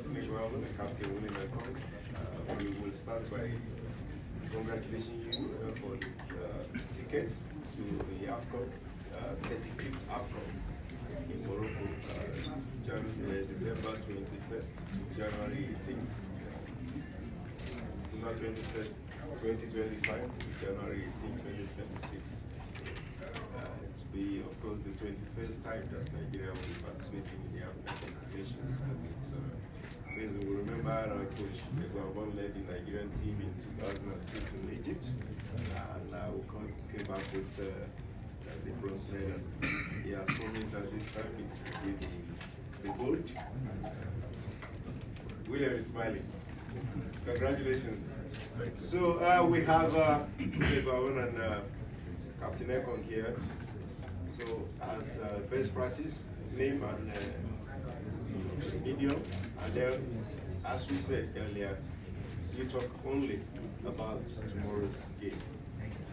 Ekong and Eguavoen, the captain winning Ekong. We will start by congratulating you for the tickets to the AFCON, 35th AFCON in Morocco, December 21st to January 18th. December 21st, 2025 to January 18th, 2026. It will be, of course, the 21st time that Nigeria will be participating in the African competitions. Please, we remember our coach Eguavoen led the Nigerian team in 2006 in Egypt, and we came back with the bronze medal. He has promised that this time it will be the gold. William is smiling. Congratulations. So we have Eguavoen and Captain Ekong here. So as best practice, name and medium, and then as we said earlier, you talk only about tomorrow's game,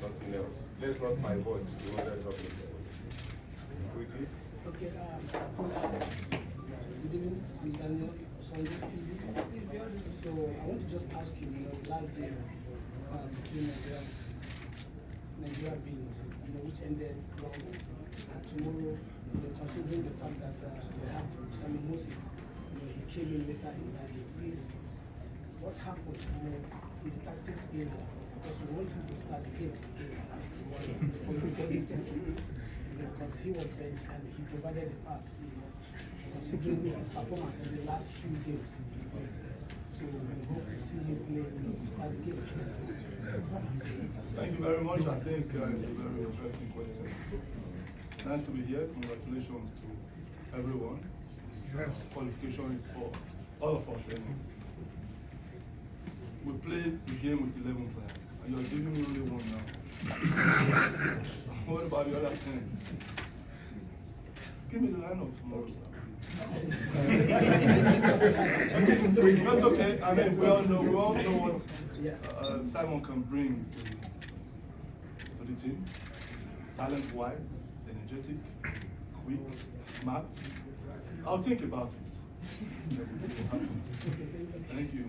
nothing else. Let's not pivot to other topics. Quickly. Okay, good evening, I'm Daniel, Sunday TV. So I want to just ask you, last day between Nigeria being, which ended long, and tomorrow, considering the fact that we have Sammy Moses, he came in later in that game. Please, what happened, in the tactics area? Because we want him to start the game because he was benched and he provided the pass, considering his performance in the last few games. So we hope to see him play to start the game. Thank you very much. I think it's a very interesting question. Nice to be here. Congratulations to everyone. Qualification is for all of us. We played the game with 11 players, and you're giving me only one now. What about the other 10? Give me the lineup tomorrow, sir. That's okay. I mean, we all know what Simon can bring to the team. Talent-wise, energetic, quick, smart. I'll think about it. Thank you.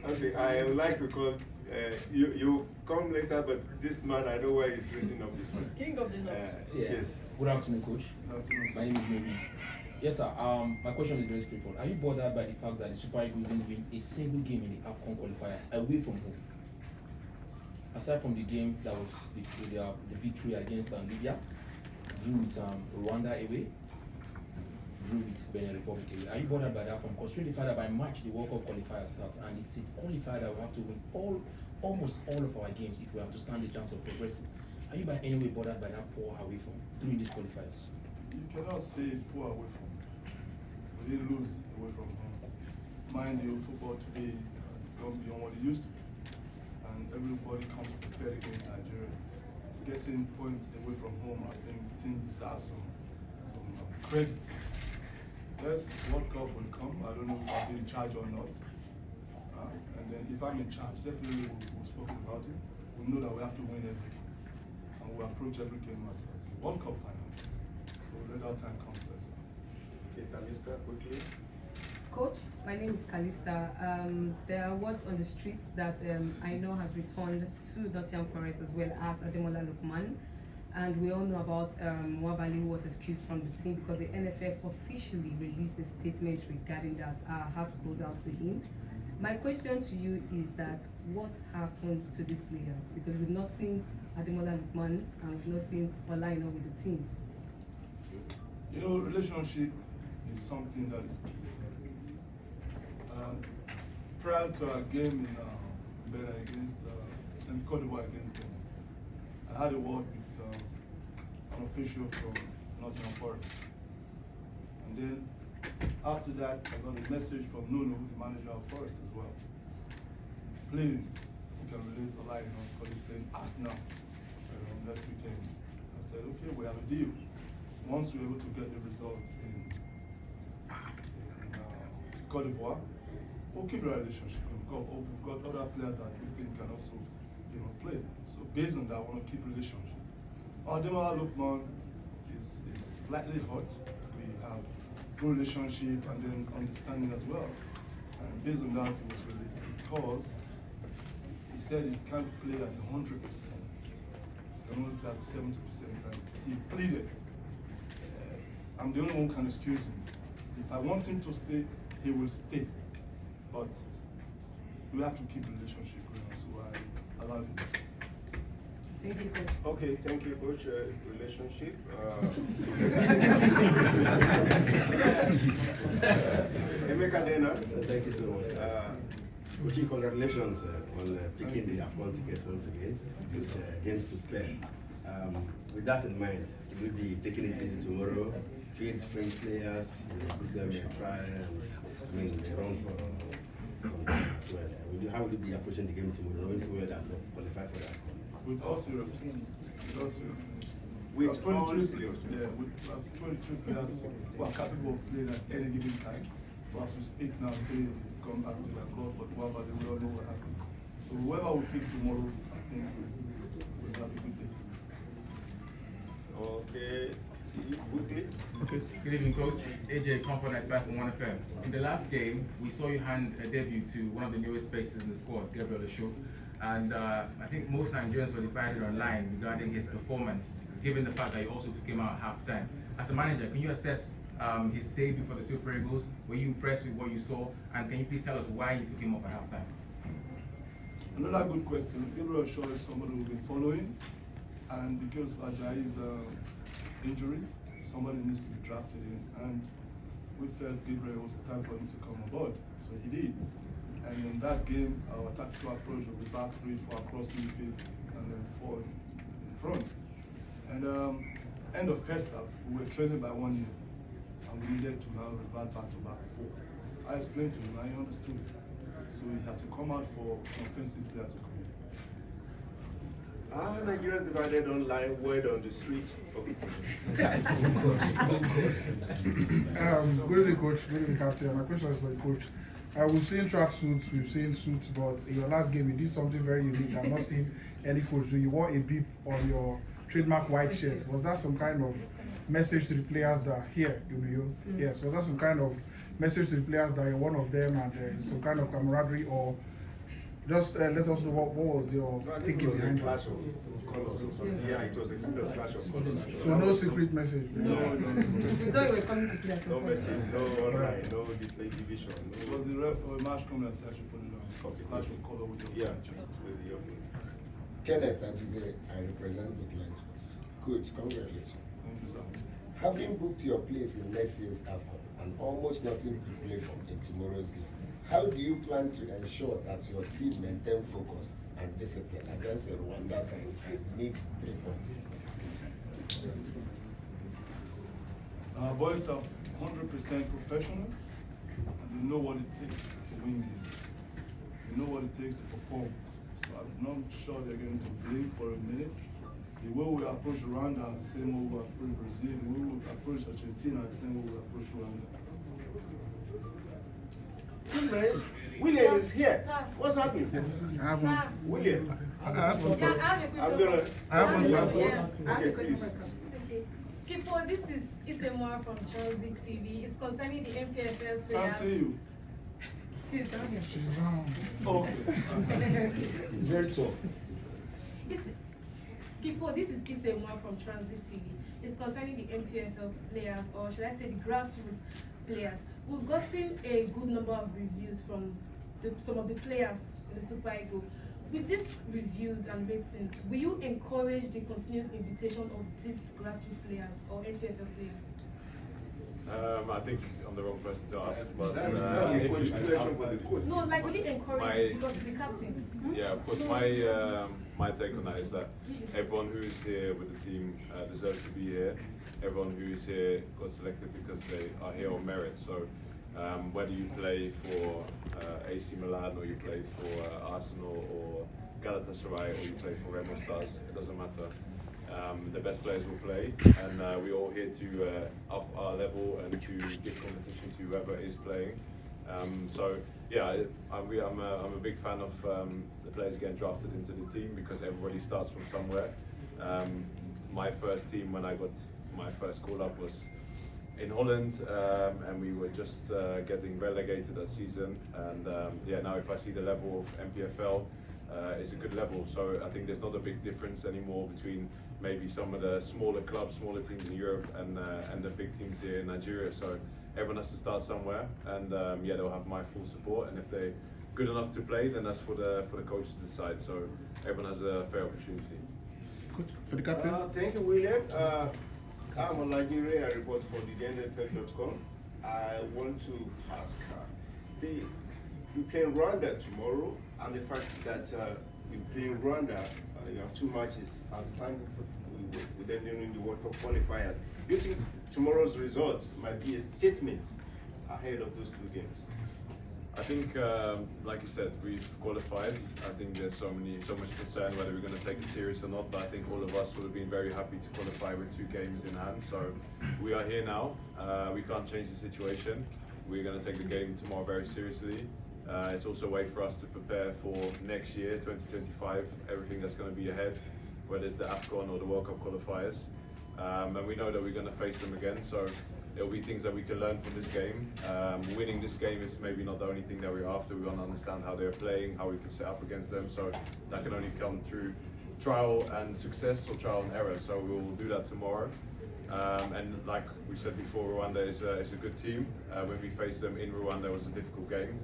Okay, I would like to call you come later, but this man, I know why he's raising up this one. King of the North. Yes. Good afternoon, Coach. Good afternoon, sir. My name is Mavis. Yes, sir. My question is very straightforward. Are you bothered by the fact that the Super Eagles didn't win a single game in the AFCON qualifiers away from home? Aside from the game that was the victory against Libya, drew with Rwanda away, drew with Benin Republic away. Are you bothered by that? From considering the fact that by March the World Cup qualifier starts, and it's a qualifier that we have to win almost all of our games if we have to stand the chance of progressing. Are you by any way bothered by that poor away from during these qualifiers? You cannot say poor away from. We didn't lose away from home. Mind you, football today is going beyond what it used to be, and everybody comes prepared against Nigeria. Getting points away from home, I think teams deserve some credit. Yes, World Cup will come. I don't know if I'll be in charge or not. And then if I'm in charge, definitely we'll speak about it. We know that we have to win every game, and we approach every game as a World Cup final. So let our time come first. Okay, Kalista, quickly. Coach, my name is Kalista. There are words on the streets that I know has returned to Nottingham Forest as well as Ademola Lookman. And we all know about Nwabali, who was excused from the team because the NFF officially released a statement regarding that. Our heart goes out to him. My question to you is that what happened to these players? Because we've not seen Ademola Lookman and we've not seen Olaino with the team. You know, relationship is something that is key. Prior to our game in Benin against Cote d'Ivoire against Benin, I had a word with an official from Nottingham Forest. And then after that, I got a message from Nuno, the manager of Forest as well. Please, we can release a line because he's playing Arsenal next weekend. I said, okay, we have a deal. Once we're able to get the result in Cote d'Ivoire, we'll keep the relationship. We've got other players that we think can also play. So based on that, I want to keep relationship. Ademola Lookman is slightly hot. We have good relationship and then understanding as well. And based on that, it was released because he said he can't play at 100%. He can only play at 70%. And he pleaded. I'm the only one who can excuse him. If I want him to stay, he will stay. But we have to keep the relationship going, so I love him. Thank you, Coach. Okay, thank you, Coach. Relationship. Emeka Dena. Thank you so much. Coach, congratulations on picking the Afghan ticket once again with games to spare. With that in mind, will be taking it easy tomorrow, three different players, put them in trial, and they run from there as well. How will you be approaching the game tomorrow, knowing full well that you qualify for that? With all seriousness. With all seriousness. With all 22, seriousness. yeah, with 22 players who are capable of playing at any given time. So as we speak now, they come back to their club, but whoever, they will all know what happened. So whoever we pick tomorrow, I think we'll have a good day. Okay, quickly. Okay. Good evening, Coach. AJ Comfort 95.1 FM. In the last game, we saw you hand a debut to one of the newest faces in the squad, Gabriel Osho. And I think most Nigerians were divided online regarding his performance, given the fact that you also took him out at halftime. As a manager, can you assess his debut for the Super Eagles? Were you impressed with what you saw? And can you please tell us why you took him off at halftime? Another good question. Gabriel Shaw is somebody we've been following, and because Ajayi's injury, somebody needs to be drafted in, and we felt Gabriel was time for him to come aboard, so he did. And in that game, our tactical approach was the back three, four across the midfield, and then four in front. And end of first half, we were trailing by 1-0, and we needed to now revert back to back four. I explained to him, and he understood. So he had to come out for an offensive player to come in. Nigerians divided online, word on the streets. Okay. Good evening, Coach. Good evening, Captain. My question is for the coach. We've seen track suits, we've seen suits, but in your last game you did something very unique. I've not seen any coach do. You wore a beep on your trademark white shirt. Was that some kind of message to the players that here, yes, was that some kind of message to the players that you're one of them and some kind of camaraderie, or just let us know what was your thinking behind it? Clash of colors or something. Yeah, it was a kind of clash of colors. So no secret message? No. We thought you were coming to play. No message, no online, no division. No. It was the ref for a match coming and said she put it on. Okay. Clash of color with your Kenneth Ajize, I represent Bookline Sports. Coach, congratulations. Thank you, sir. Having booked your place in next year's AFCON and almost nothing to play for in tomorrow's game, how do you plan to ensure that your team maintain focus and discipline against a Rwanda side and needs 3 points? Our boys are 100% professional, and they know what it takes to win games. They know what it takes to perform. So I'm not sure they're going to blink for a minute. The way we approach Rwanda is the same way we approach Brazil. The way we approach Argentina is the same way we approach Rwanda. William is here. What's happening? William. I have one. Okay, please. Okay. Skipper, this is Isemwa from Chelsea TV. It's concerning the MPFL players. Can't see you. She's down here. She's down. Okay. Very tall. Skipper, this is Isemwa from Transit TV. It's concerning the MPFL players, or should I say the grassroots players. We've gotten a good number of reviews from some of the players in the Super Eagles. With these reviews and ratings, will you encourage the continuous invitation of these grassroots players or MPFL players? I think I'm the wrong person to ask, but That's the question for the coach. No, like will you encourage because the captain? Yeah, of course. My take on that is that everyone who is here with the team deserves to be here. Everyone who is here got selected because they are here on merit. So whether you play for AC Milan or you play for Arsenal or Galatasaray or you play for Remo Stars, it doesn't matter. The best players will play, and we're all here to up our level and to give competition to whoever is playing. So yeah, I'm a big fan of the players getting drafted into the team because everybody starts from somewhere. My first team when I got my first call up was in Holland, and we were just getting relegated that season. And yeah, now if I see the level of MPFL, it's a good level. So I think there's not a big difference anymore between maybe some of the smaller clubs, smaller teams in Europe, and the big teams here in Nigeria. So everyone has to start somewhere, and yeah, they'll have my full support. And if they're good enough to play, then that's for the coach to decide. So everyone has a fair opportunity. Coach, for the captain. Thank you, William. I'm a Nigerian. I report for the NFL.com. I want to ask you play Rwanda tomorrow, and the fact that you play Rwanda, you have 2 matches outstanding with them during the World Cup qualifiers. Do you think tomorrow's results might be a statement ahead of those 2 games? I think, like you said, we've qualified. I think there's so much concern whether we're going to take it serious or not. But I think all of us would have been very happy to qualify with 2 games in hand. So we are here now. We can't change the situation. We're going to take the game tomorrow very seriously. It's also a way for us to prepare for next year, 2025. Everything that's going to be ahead, whether it's the AFCON or the World Cup qualifiers. And we know that we're going to face them again. So there'll be things that we can learn from this game. Winning this game is maybe not the only thing that we're after. We want to understand how they're playing, how we can set up against them. So that can only come through trial and success or trial and error. So we'll do that tomorrow. And like we said before, Rwanda is a good team. When we faced them in Rwanda, it was a difficult game.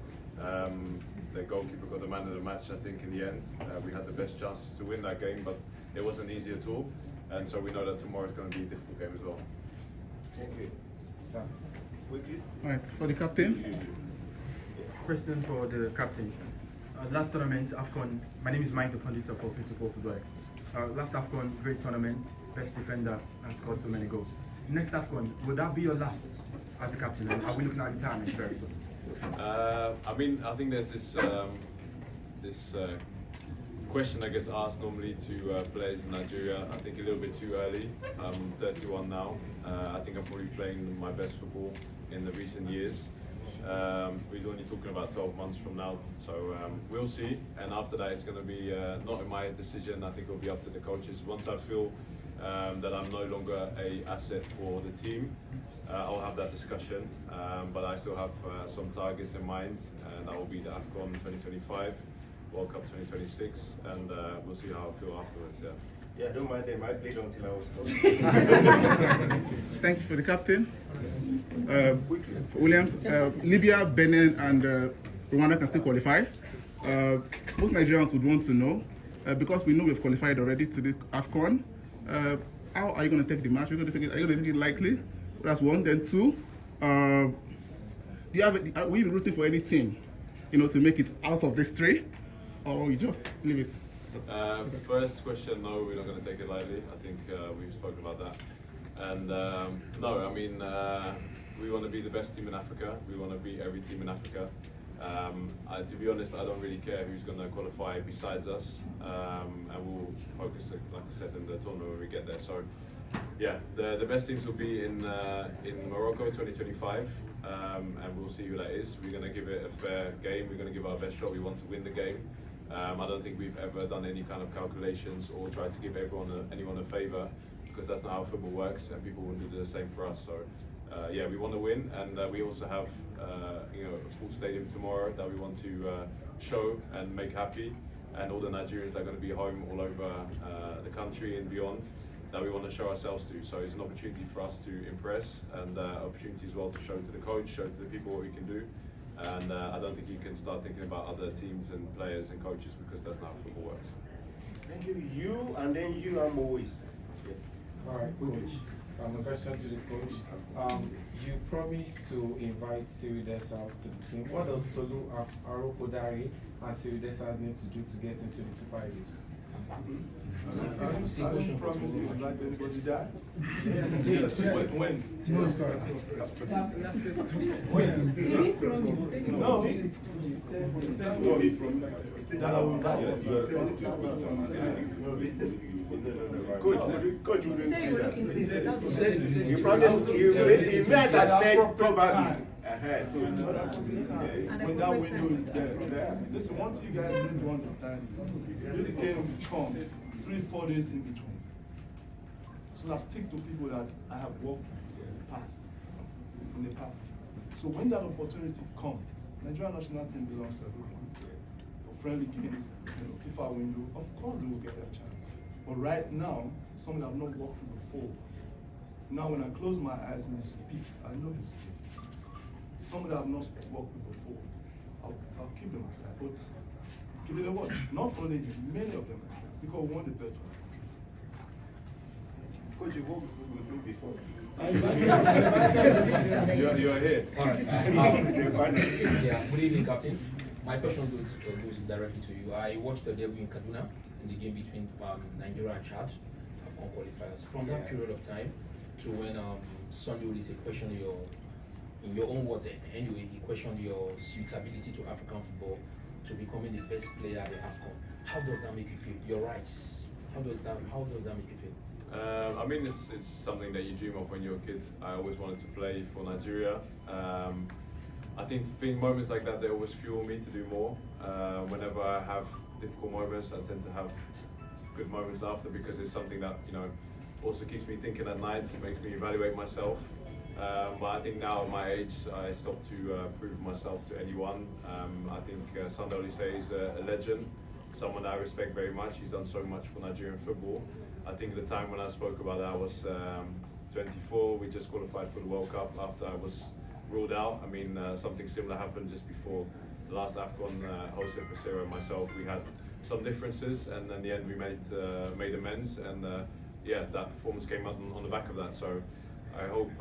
The goalkeeper got the man of the match, I think, in the end. We had the best chances to win that game, but it wasn't easy at all. And so we know that tomorrow is going to be a difficult game as well. Thank you. Sir. Quickly. All right, for the captain. Question for the captain. Last tournament, AFCON, my name is Mike, the conductor for 54 Football. Last AFCON, great tournament, best defender, and scored so many goals. Next AFCON, would that be your last as the captain? And are we looking at retirement very soon? I mean, I think there's this question I guess asked normally to players in Nigeria. I think a little bit too early. I'm 31 now. I think I'm probably playing my best football in the recent years. We're only talking about 12 months from now, so we'll see. And after that, it's going to be not in my decision. I think it'll be up to the coaches. Once I feel that I'm no longer an asset for the team, I'll have that discussion. But I still have some targets in mind, and that will be the AFCON 2025, World Cup 2026, and we'll see how I feel afterwards. Yeah. Yeah, don't mind them. I played until I was Thank you for the captain. Williams, Libya, Benin, and Rwanda can still qualify. Most Nigerians would want to know, because we know we've qualified already to the AFCON. How are you going to take the match? Are you going to take it lightly? That's one. Then 2, will you be rooting for any team, to make it out of this 3, or you just leave it? First question, no, we're not going to take it lightly. I think we've spoken about that. And no, I mean, we want to be the best team in Africa. We want to beat every team in Africa. To be honest, I don't really care who's going to qualify besides us. And we'll focus, like I said, in the tournament when we get there. So, yeah, the best teams will be in Morocco 2025. And we'll see who that is. We're going to give it a fair game. We're going to give our best shot. We want to win the game. I don't think we've ever done any kind of calculations or tried to give anyone a favour, because that's not how football works, and people will do the same for us. So, yeah, we want to win, and we also have a full stadium tomorrow that we want to show and make happy, and all the Nigerians are going to be home all over the country and beyond, that we want to show ourselves to. So it's an opportunity for us to impress, and opportunity as well to show to the coach, show to the people what we can do. And I don't think you can start thinking about other teams and players and coaches, because that's not how football works. Thank you. You, and then you, I'm always. All right, coach. A question to the coach. You promised to invite Siri Desals to the team. What does Tolu Arokodare and Siri Desals need to do to get into the Super Eagles? I don't promise to invite anybody there. Yes. When? No, sir. No, he promised that I will invite Coach wouldn't say that. You promised, you might have said probably. So it's not when that window is there. Listen, one thing you guys need to understand is this game comes 3-4 days in between. So I stick to people that I have worked with in the past. in the past. So when that opportunity comes, Nigerian national team belongs to everyone. For friendly games, FIFA window, of course they will get their chance. But right now, someone I've not worked with before. Now when I close my eyes and he speaks, I know he's speaking. Someone that I've not worked with before, I'll keep them aside. But give it a watch. Not only you, many of them, because we want the best one. Coach, you worked with me before. You're here. All right. Yeah. Good evening, Captain. My question goes directly to you. I watched the debut in Kaduna in the game between Nigeria and Chad, AFCON qualifiers. From that period of time to when Sunday Olise questioned in your own words anyway, he questioned your suitability to African football, to becoming the best player at the AFCON. How does that make you feel? Your rise. How does that make you feel? I mean, it's something that you dream of when you're a kid. I always wanted to play for Nigeria. I think moments like that, they always fuel me to do more. Whenever I have difficult moments, I tend to have good moments after, because it's something that, you know, also keeps me thinking at night. It makes me evaluate myself. But I think now at my age, I stopped to prove myself to anyone. I think Sunday Olise is a legend, someone I respect very much. He's done so much for Nigerian football. I think at the time when I spoke about that, I was 24. We just qualified for the World Cup after I was ruled out. I mean, something similar happened just before the last AFCON. Jose Pesero and myself, we had some differences, and in the end we made amends, and yeah, that performance came out on the back of that. So I hope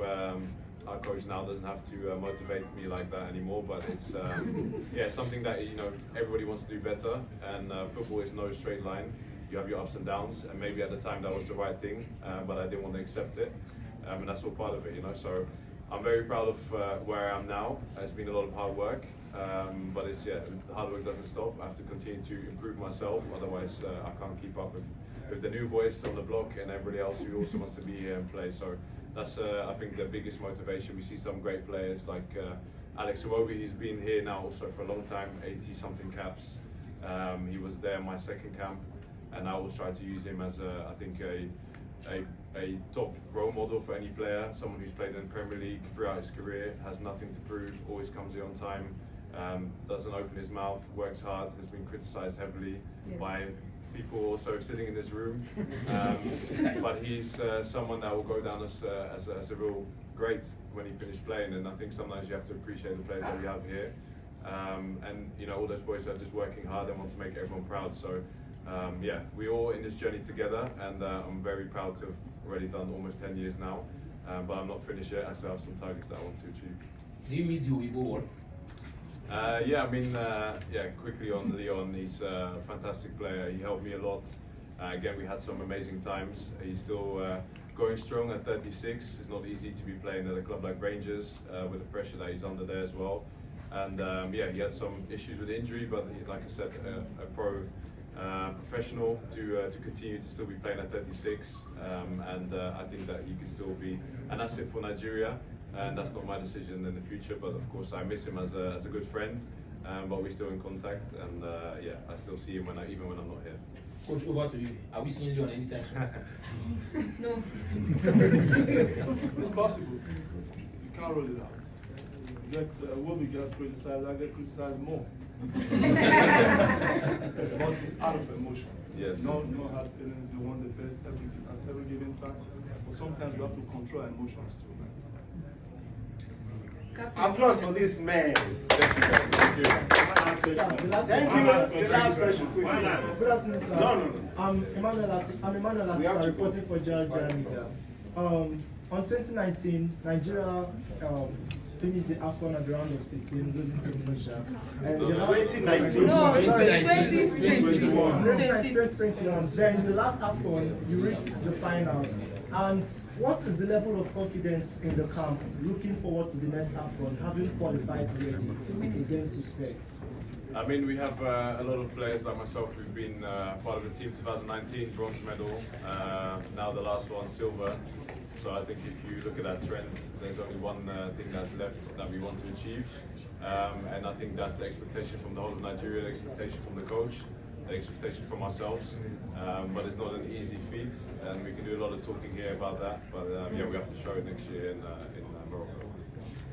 our coach now doesn't have to motivate me like that anymore, but it's yeah, something that, you know, everybody wants to do better, and football is no straight line. You have your ups and downs, and maybe at the time that was the right thing, but I didn't want to accept it, and that's all part of it, you know. So I'm very proud of where I am now. It's been a lot of hard work, but it's, yeah, the hard work doesn't stop. I have to continue to improve myself, otherwise I can't keep up with the new boys on the block and everybody else who also wants to be here and play. So that's I think the biggest motivation. We see some great players like Alex Iwobi. He's been here now also for a long time, 80 something caps. He was there in my second camp, and I always try to use him as I think a top role model for any player, someone who's played in the Premier League throughout his career, has nothing to prove, always comes here on time, doesn't open his mouth, works hard, has been criticised heavily by people also sitting in this room, but he's someone that will go down as a real great when he finished playing, and I think sometimes you have to appreciate the players that we have here, and you know, all those boys are just working hard and want to make everyone proud. So yeah, we're all in this journey together, and I'm very proud to have already done almost 10 years now, but I'm not finished yet. I still have some targets that I want to achieve. Do you miss your Igbo word? Yeah, I mean, yeah, quickly on Leon, he's a fantastic player. He helped me a lot. Again, we had some amazing times. He's still going strong at 36. It's not easy to be playing at a club like Rangers with the pressure that he's under there as well. And yeah, he had some issues with injury, but like I said, a professional to continue to still be playing at 36, and I think that he could still be an asset for Nigeria, and that's not my decision in the future, but of course I miss him as a good friend, but we're still in contact, and yeah, I still see him even when I'm not here. Coach, over to you. Are we seeing Leon anytime soon? No. It's possible. You can't rule it out. Will gets criticized, I get criticized more. But it's out of emotion. Yes. No hard feelings. You want the best at every given time. But sometimes we have to control our emotions too. Applause for this man. Thank you. Thank you. The last question. Quick. Good afternoon, sir. No. I'm Emmanuel Asika, reporting for Jara Media. On 2019, Nigeria finished the AFCON at the round of 16, losing to Tunisia. And 2019. No, 2021. Then in the last AFCON, you reached the finals. And what is the level of confidence in the camp looking forward to the next AFCON, having qualified already against Spain? I mean, we have a lot of players like myself who've been part of the team 2019, bronze medal, now the last one, silver. So I think if you look at that trend, there's only one thing that's left that we want to achieve. And I think that's the expectation from the whole of Nigeria, the expectation from the coach, the expectation from ourselves. But it's not an easy feat, and we can do a lot of talking here about that. But yeah, we have to show it next year in Morocco.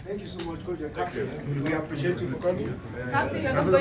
Thank you so much, Coach. Captain. We appreciate you for coming. Captain, you're not going